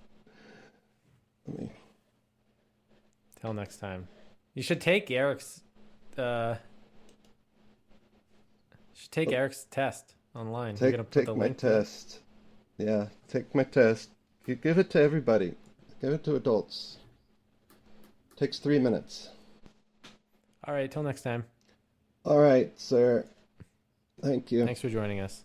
Till next time. You should take Eric's test online. Take my test. Yeah, take my test. You give it to everybody. Give it to adults. Takes 3 minutes. All right, till next time. All right, sir. Thank you. Thanks for joining us.